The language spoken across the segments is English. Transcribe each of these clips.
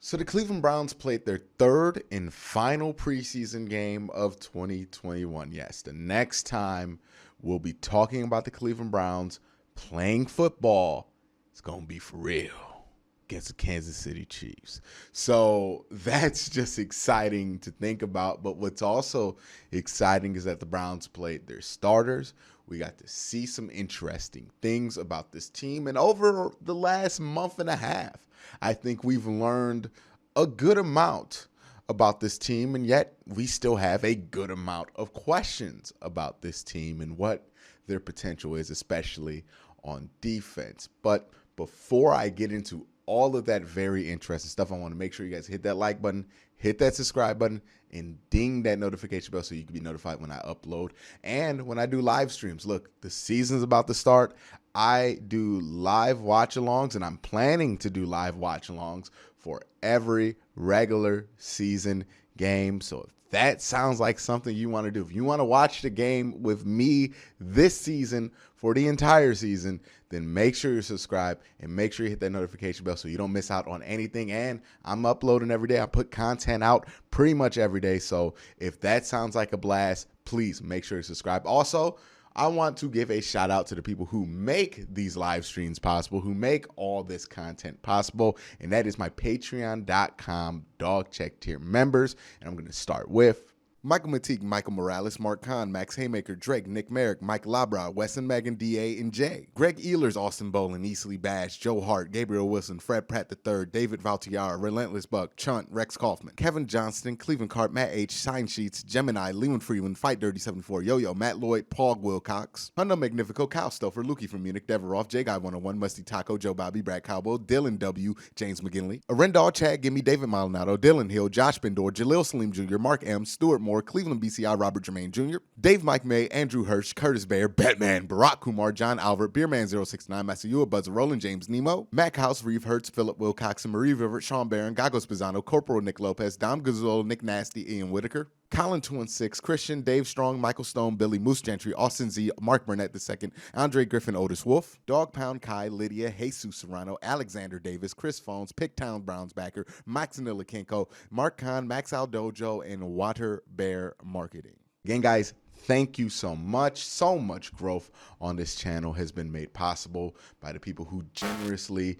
So the Cleveland Browns played their third and final preseason game of 2021. Yes, the next time we'll be talking about the Cleveland Browns playing football, it's going to be for real against the Kansas City Chiefs. So that's just exciting to think about. But what's also exciting is that the Browns played their starters. We got to see some interesting things about this team. And over the last month and a half, I think we've learned a good amount about this team, and yet we still have a good amount of questions about this team and what their potential is, especially on defense. But before I get into all of that very interesting stuff, I want to make sure you guys hit that like button, hit that subscribe button, and ding that notification bell so you can be notified when I upload and when I do live streams. Look, the season's about to start. I do live watch-alongs, and I'm planning to do live watch-alongs for every regular season game. So if that sounds like something you want to do, if you want to watch the game with me this season for the entire season, then make sure you subscribe and make sure you hit that notification bell so you don't miss out on anything. And I'm uploading every day. I put content out pretty much every day. So if that sounds like a blast, please make sure you subscribe. Also, I want to give a shout out to the people who make these live streams possible, who make all this content possible, and that is my patreon.com dog check tier members. And I'm going to start with Michael Mateek, Michael Morales, Mark Kahn, Max Haymaker, Drake, Nick Merrick, Mike Labra, Wesson Megan, D.A., and Jay. Greg Ehlers, Austin Bolin, Easley Bash, Joe Hart, Gabriel Wilson, Fred Pratt III, David Valtiara, Relentless Buck, Chunt, Rex Kaufman, Kevin Johnston, Cleveland Cart, Matt H., Sign Sheets, Gemini, Lewin Freeland, Fight Dirty 74, Yo-Yo, Matt Lloyd, Paul Wilcox, Hundo Magnifico, Kyle Stouffer, Lukey from Munich, Deveroff, J Guy 101, Musty Taco, Joe Bobby, Brad Cowboy, Dylan W., James McGinley, Arendal, Chad Gimme, David Maldonado, Dylan Hill, Josh Bendor, Jaleel Salim Jr., Mark M., Stuart Moore, Cleveland BCI, Robert Jermaine Jr., Dave Mike May, Andrew Hirsch, Curtis Bear, Batman, Barack Kumar, John Albert, Beerman069, Masayua Buzzer, Roland James Nemo, Mac House, Reeve Hertz, Philip Wilcoxon, Marie Rivert, Sean Barron, Gagos Pisano, Corporal Nick Lopez, Dom Gazzola, Nick Nasty, Ian Whitaker, Colin 216, Christian, Dave Strong, Michael Stone, Billy Moose Gentry, Austin Z, Mark Burnett II, Andre Griffin, Otis Wolf, Dog Pound Kai, Lydia, Jesus Serrano, Alexander Davis, Chris Phones, Picktown Browns backer, Max Nilikenko, Mark Khan, Max Aldojo, and Water Bear Marketing. Again, guys, thank you so much. So much growth on this channel has been made possible by the people who generously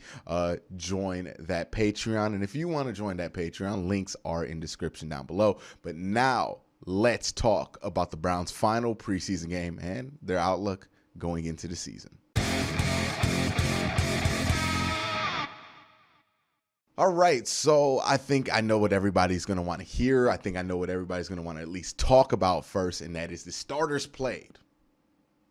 join that Patreon. And if you want to join that Patreon, links are in description down below. But now let's talk about the Browns' final preseason game and their outlook going into the season. All right, so I think I know what everybody's going to want to hear. I think I know what everybody's going to want to at least talk about first, and that is the starters played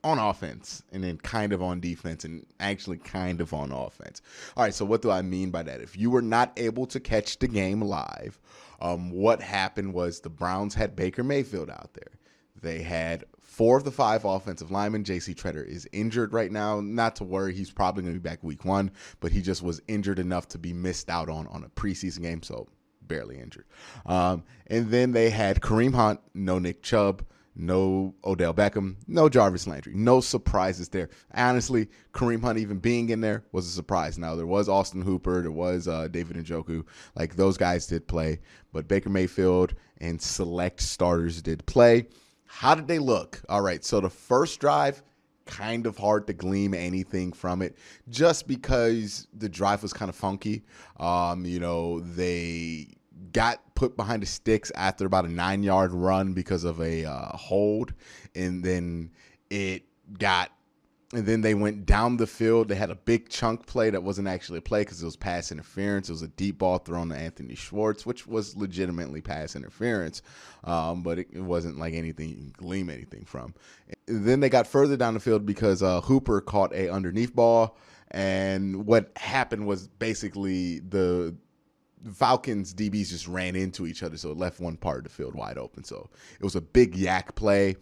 on offense and then kind of on defense and actually kind of on offense. All right, so what do I mean by that? If you were not able to catch the game live, what happened was the Browns had Baker Mayfield out there. They had 4 of the 5 offensive linemen. J.C. Treader is injured right now. Not to worry, he's probably going to be back week 1, but he just was injured enough to be missed out on a preseason game, so barely injured. And then they had Kareem Hunt, no Nick Chubb, no Odell Beckham, no Jarvis Landry. No surprises there. Honestly, Kareem Hunt even being in there was a surprise. Now, there was Austin Hooper, there was David Njoku. Like, those guys did play, but Baker Mayfield and select starters did play. How did they look? All right, so the first drive, kind of hard to glean anything from it just because the drive was kind of funky. They got put behind the sticks after about a 9-yard run because of a hold, and then they went down the field. They had a big chunk play that wasn't actually a play because it was pass interference. It was a deep ball thrown to Anthony Schwartz, which was legitimately pass interference, but it wasn't like anything you can glean anything from. And then they got further down the field because Hooper caught a underneath ball, and what happened was basically the Falcons DBs just ran into each other, so it left one part of the field wide open. So it was a big yak play.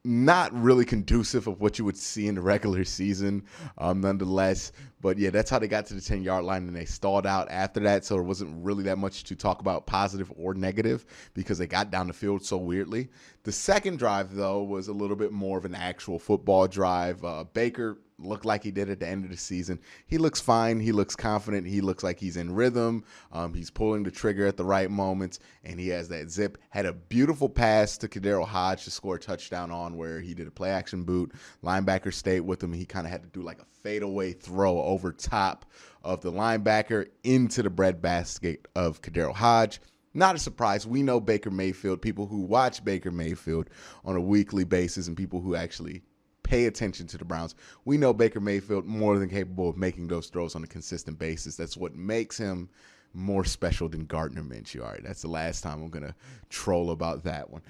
Not really conducive of what you would see in the regular season, nonetheless. But, yeah, that's how they got to the 10-yard line, and they stalled out after that. So there wasn't really that much to talk about, positive or negative, because they got down the field so weirdly. The second drive, though, was a little bit more of an actual football drive. Baker look like he did at the end of the season. He looks fine. He looks confident. He looks like he's in rhythm. He's pulling the trigger at the right moments, and he has that zip. Had a beautiful pass to Kadero Hodge to score a touchdown on, where he did a play-action boot. Linebacker stayed with him. He kind of had to do like a fadeaway throw over top of the linebacker into the breadbasket of Kadero Hodge. Not a surprise. We know Baker Mayfield, people who watch Baker Mayfield on a weekly basis and people who actually pay attention to the Browns. We know Baker Mayfield more than capable of making those throws on a consistent basis. That's what makes him more special than Gardner Minshew. All right, that's the last time I'm going to troll about that one.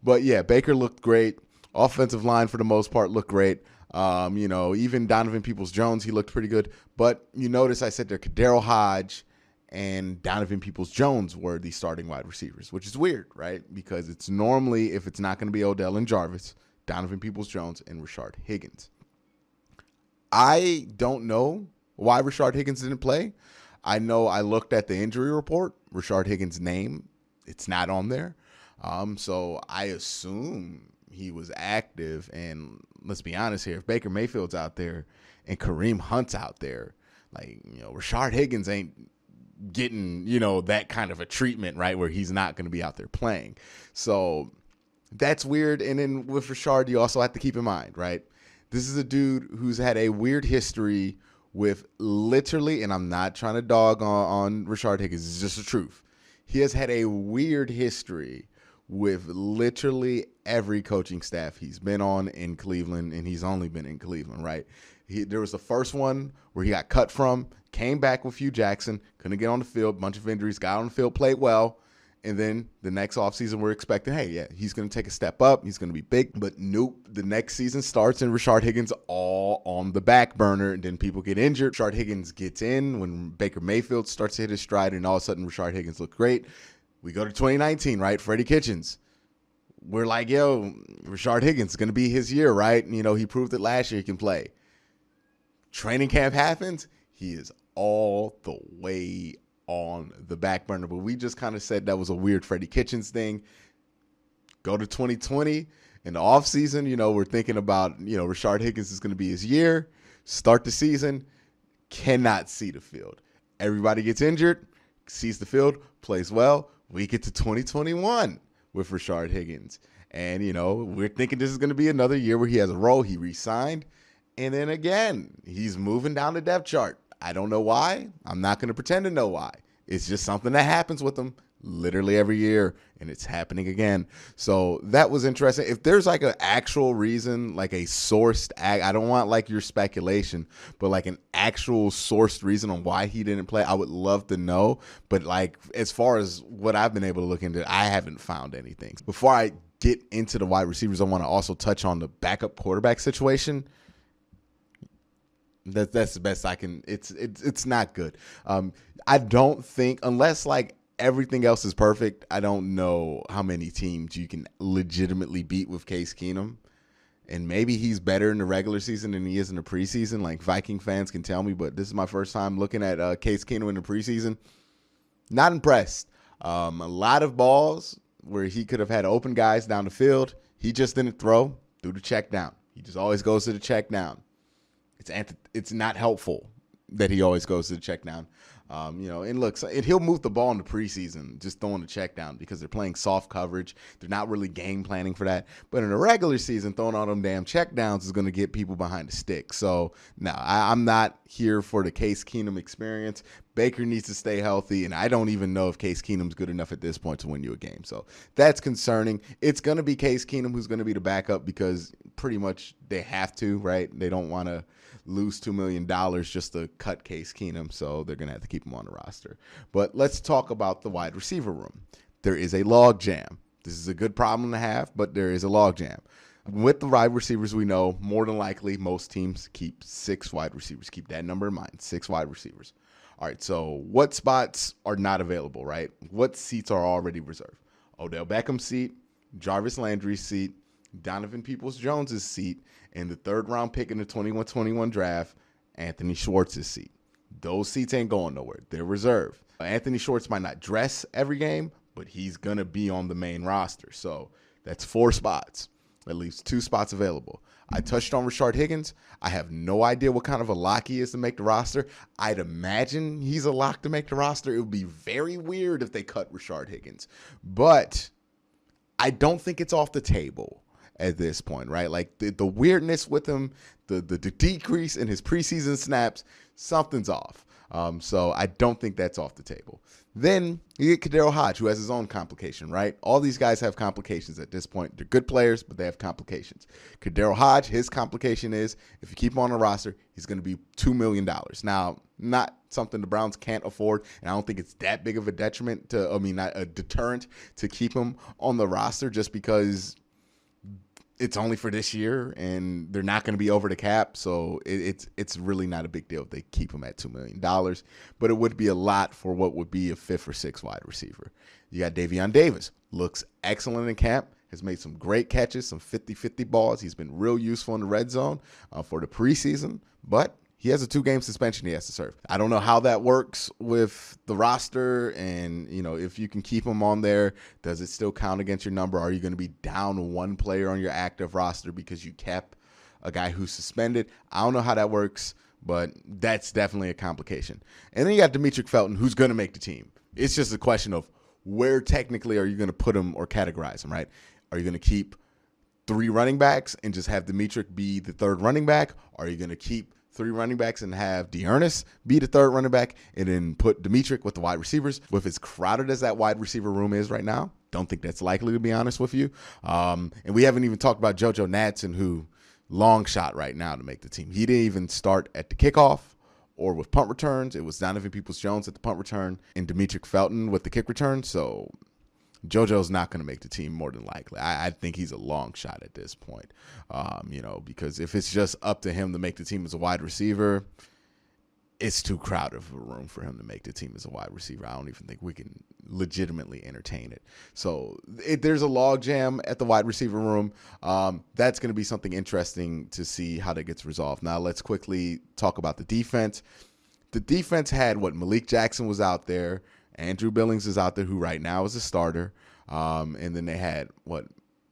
But yeah, Baker looked great. Offensive line, for the most part, looked great. Even Donovan Peoples-Jones, he looked pretty good. But you notice I said there, Kadero Hodge and Donovan Peoples-Jones were the starting wide receivers, which is weird, right? Because it's normally, if it's not going to be Odell and Jarvis, Donovan Peoples-Jones and Rashard Higgins. I don't know why Rashard Higgins didn't play. I know I looked at the injury report. Rashard Higgins' name, it's not on there. So I assume he was active. And let's be honest here, if Baker Mayfield's out there and Kareem Hunt's out there, Rashard Higgins ain't getting, that kind of a treatment, right, where he's not going to be out there playing. So that's weird. And then with Rashard, you also have to keep in mind, right, this is a dude who's had a weird history with literally, and I'm not trying to dog on Rashard Higgins, it's just the truth. He has had a weird history with literally every coaching staff he's been on in Cleveland, and he's only been in Cleveland, right? There was the first one where he got cut from, came back with Hugh Jackson, couldn't get on the field, bunch of injuries, got on the field, played well, and then the next offseason we're expecting, hey, yeah, he's going to take a step up, he's going to be big, but nope, the next season starts and Rashard Higgins all on the back burner, and then people get injured. Rashard Higgins gets in when Baker Mayfield starts to hit his stride, and all of a sudden Rashard Higgins looked great. We go to 2019, right? Freddie Kitchens. We're like, yo, Rashard Higgins is going to be his year, right? He proved it last year he can play. Training camp happens. He is all the way on the back burner. But we just kind of said that was a weird Freddie Kitchens thing. Go to 2020. In the offseason, we're thinking about, Rashard Higgins is going to be his year. Start the season. Cannot see the field. Everybody gets injured. Sees the field. Plays well. We get to 2021 with Rashard Higgins. And, we're thinking this is going to be another year where he has a role. He re-signed. And then again, he's moving down the depth chart. I don't know why. I'm not going to pretend to know why. It's just something that happens with him literally every year, and it's happening again. So that was interesting. If there's like an actual reason, like a sourced I don't want like your speculation, but like an actual sourced reason on why he didn't play, I would love to know. But like as far as what I've been able to look into, I haven't found anything. Before I get into the wide receivers, I want to also touch on the backup quarterback situation. That's the best I can. It's not good. I don't think, unless like everything else is perfect, I don't know how many teams you can legitimately beat with Case Keenum. And maybe he's better in the regular season than he is in the preseason. Like Viking fans can tell me, but this is my first time looking at Case Keenum in the preseason. Not impressed. A lot of balls where he could have had open guys down the field. He just didn't throw the check down. He just always goes to the check down. It's not helpful that he always goes to the check down. And look, he'll move the ball in the preseason, just throwing the check down because they're playing soft coverage. They're not really game planning for that. But in the regular season, throwing all them damn check downs is going to get people behind the stick. So, no, I'm not here for the Case Keenum experience. Baker needs to stay healthy, and I don't even know if Case Keenum's good enough at this point to win you a game. So that's concerning. It's going to be Case Keenum who's going to be the backup because pretty much they have to, right? They don't want to lose $2 million just to cut Case Keenum, so they're going to have to keep him on the roster. But let's talk about the wide receiver room. There is a log jam. This is a good problem to have, but there is a log jam. With the wide receivers, we know more than likely most teams keep 6 wide receivers. Keep that number in mind, 6 wide receivers. All right, so what spots are not available, right? What seats are already reserved? Odell Beckham's seat, Jarvis Landry's seat, Donovan Peoples-Jones' seat, and the third-round pick in the 21-21 draft, Anthony Schwartz's seat. Those seats ain't going nowhere. They're reserved. Anthony Schwartz might not dress every game, but he's going to be on the main roster. So that's 4 spots. That leaves 2 spots available. I touched on Rashard Higgins. I have no idea what kind of a lock he is to make the roster. I'd imagine he's a lock to make the roster. It would be very weird if they cut Rashard Higgins. But I don't think it's off the table at this point, right? Like the weirdness with him, the decrease in his preseason snaps, something's off. So I don't think that's off the table. Then you get Kadero Hodge, who has his own complication, right? All these guys have complications at this point. They're good players, but they have complications. Kadero Hodge, his complication is if you keep him on the roster, he's going to be $2 million. Now, not something the Browns can't afford, and I don't think it's that big of a detriment not a deterrent to keep him on the roster just because it's only for this year, and they're not going to be over the cap, so it's really not a big deal if they keep him at $2 million. But it would be a lot for what would be a 5th or 6th wide receiver. You got Davion Davis. Looks excellent in camp. Has made some great catches, some 50-50 balls. He's been real useful in the red zone for the preseason, but he has a 2-game suspension he has to serve. I don't know how that works with the roster, and if you can keep him on there, does it still count against your number? Are you going to be down 1 player on your active roster because you kept a guy who's suspended? I don't know how that works, but that's definitely a complication. And then you got Demetric Felton, who's going to make the team. It's just a question of where technically are you going to put him or categorize him, right? Are you going to keep 3 running backs and just have Demetric be the 3rd running back? Are you going to keep 3 running backs and have Dearness be the 3rd running back and then put Demetric with the wide receivers? With as crowded as that wide receiver room is right now, don't think that's likely, to be honest with you. And we haven't even talked about JoJo Natson, who long shot right now to make the team. He didn't even start at the kickoff or with punt returns. It was Donovan Peoples-Jones at the punt return and Demetric Felton with the kick return. So JoJo's not going to make the team more than likely. I think he's a long shot at this point, because if it's just up to him to make the team as a wide receiver, it's too crowded of a room for him to make the team as a wide receiver. I don't even think we can legitimately entertain it. So there's a logjam at the wide receiver room. That's going to be something interesting to see how that gets resolved. Now let's quickly talk about the defense. The defense had Malik Jackson was out there. Andrew Billings is out there, who right now is a starter. And then they had,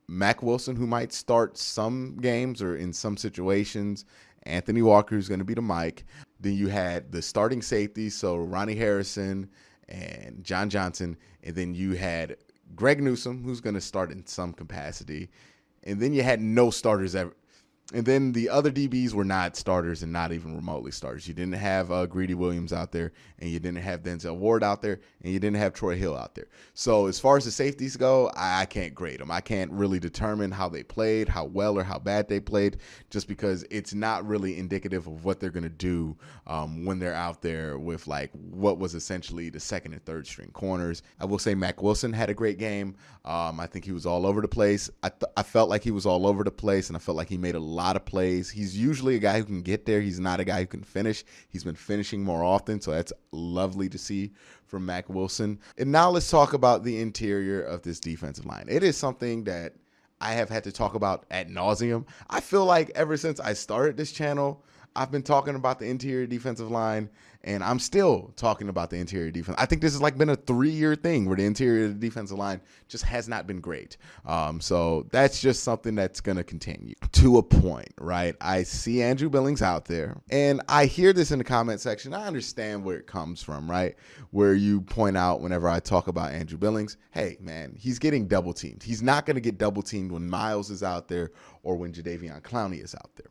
Mack Wilson, who might start some games or in some situations. Anthony Walker, who's going to be the Mike. Then you had the starting safeties, so Ronnie Harrison and John Johnson. And then you had Greg Newsome, who's going to start in some capacity. And then you had no starters ever. And then the other DBs were not starters and not even remotely starters. You didn't have Greedy Williams out there, and you didn't have Denzel Ward out there, and you didn't have Troy Hill out there. So as far as the safeties go, I can't grade them. I can't really determine how they played, how well or how bad they played, just because it's not really indicative of what they're going to do when they're out there with what was essentially the 2nd and 3rd string corners. I will say Mack Wilson had a great game. I think he was all over the place. I felt like he was all over the place, and I felt like he made a lot of plays. He's usually a guy who can get there. He's not a guy who can finish. He's been finishing more often, so that's lovely to see from Mack Wilson. And now let's talk about the interior of this defensive line. It is something that I have had to talk about ad nauseum. I feel like ever since I started this channel, I've been talking about the interior defensive line, and I'm still talking about the interior defense. I think this has been a 3-year thing where the interior of the defensive line just has not been great. So that's just something that's going to continue to a point, right? I see Andrew Billings out there, and I hear this in the comment section. I understand where it comes from, right? Where you point out whenever I talk about Andrew Billings, hey, man, he's getting double teamed. He's not going to get double teamed when Miles is out there or when Jadeveon Clowney is out there.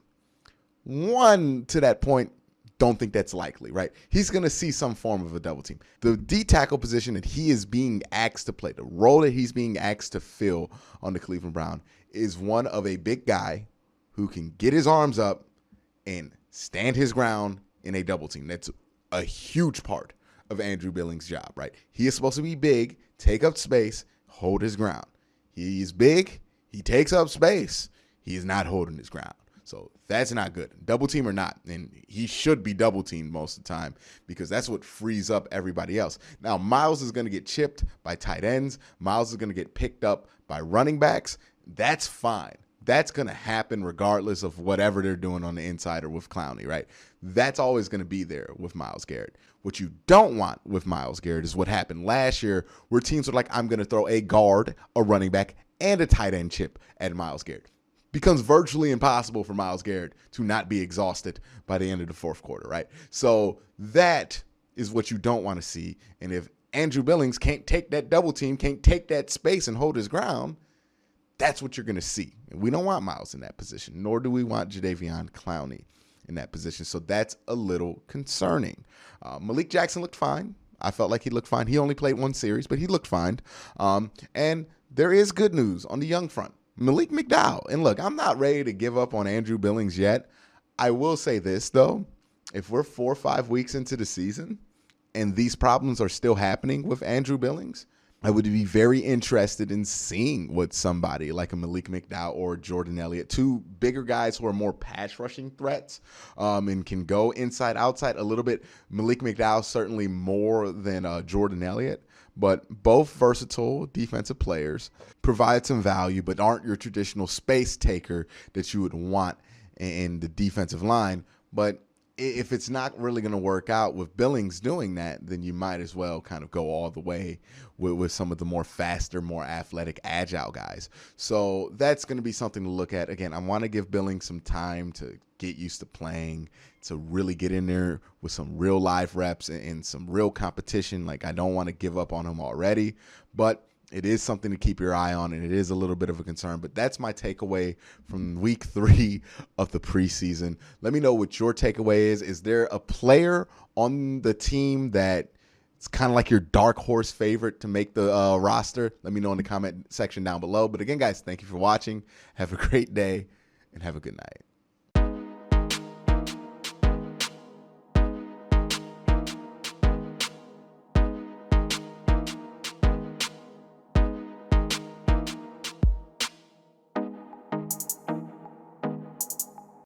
One, to that point, don't think that's likely, right? He's going to see some form of a double team. The D tackle position that he is being asked to play, the role that he's being asked to fill on the Cleveland Browns is one of a big guy who can get his arms up and stand his ground in a double team. That's a huge part of Andrew Billings' job, right? He is supposed to be big, take up space, hold his ground. He's big, he takes up space, he is not holding his ground. So that's not good. Double team or not. And he should be double teamed most of the time because that's what frees up everybody else. Now, Miles is going to get chipped by tight ends. Miles is going to get picked up by running backs. That's fine. That's going to happen regardless of whatever they're doing on the inside or with Clowney, right? That's always going to be there with Myles Garrett. What you don't want with Myles Garrett is what happened last year where teams were like, I'm going to throw a guard, a running back, and a tight end chip at Myles Garrett. becomes virtually impossible for Myles Garrett to not be exhausted by the end of the fourth quarter, right? So that is what you don't want to see. And if Andrew Billings can't take that double team, can't take that space and hold his ground, that's what you're going to see. And we don't want Myles in that position, nor do we want Jadeveon Clowney in that position. So that's a little concerning. Malik Jackson looked fine. I felt like he looked fine. He only played one series, but he looked fine. And there is good news on the young front. Malik McDowell. And look, I'm not ready to give up on Andrew Billings yet. I will say this, though. If we're 4 or 5 weeks into the season and these problems are still happening with Andrew Billings, I would be very interested in seeing what somebody like a Malik McDowell or Jordan Elliott, two bigger guys who are more pass rushing threats and can go inside, outside a little bit. Malik McDowell certainly more than Jordan Elliott, but both versatile defensive players, provide some value, but aren't your traditional space taker that you would want in the defensive line. But if it's not really going to work out with Billings doing that, then you might as well kind of go all the way with some of the more faster, more athletic, agile guys. So that's going to be something to look at. Again, I want to give Billings some time to get used to playing, to really get in there with some real live reps and some real competition. Like, I don't want to give up on him already, but it is something to keep your eye on, and it is a little bit of a concern. But that's my takeaway from week 3 of the preseason. Let me know what your takeaway is. Is there a player on the team that it's kind of like your dark horse favorite to make the roster? Let me know in the comment section down below. But again, guys, thank you for watching. Have a great day, and have a good night.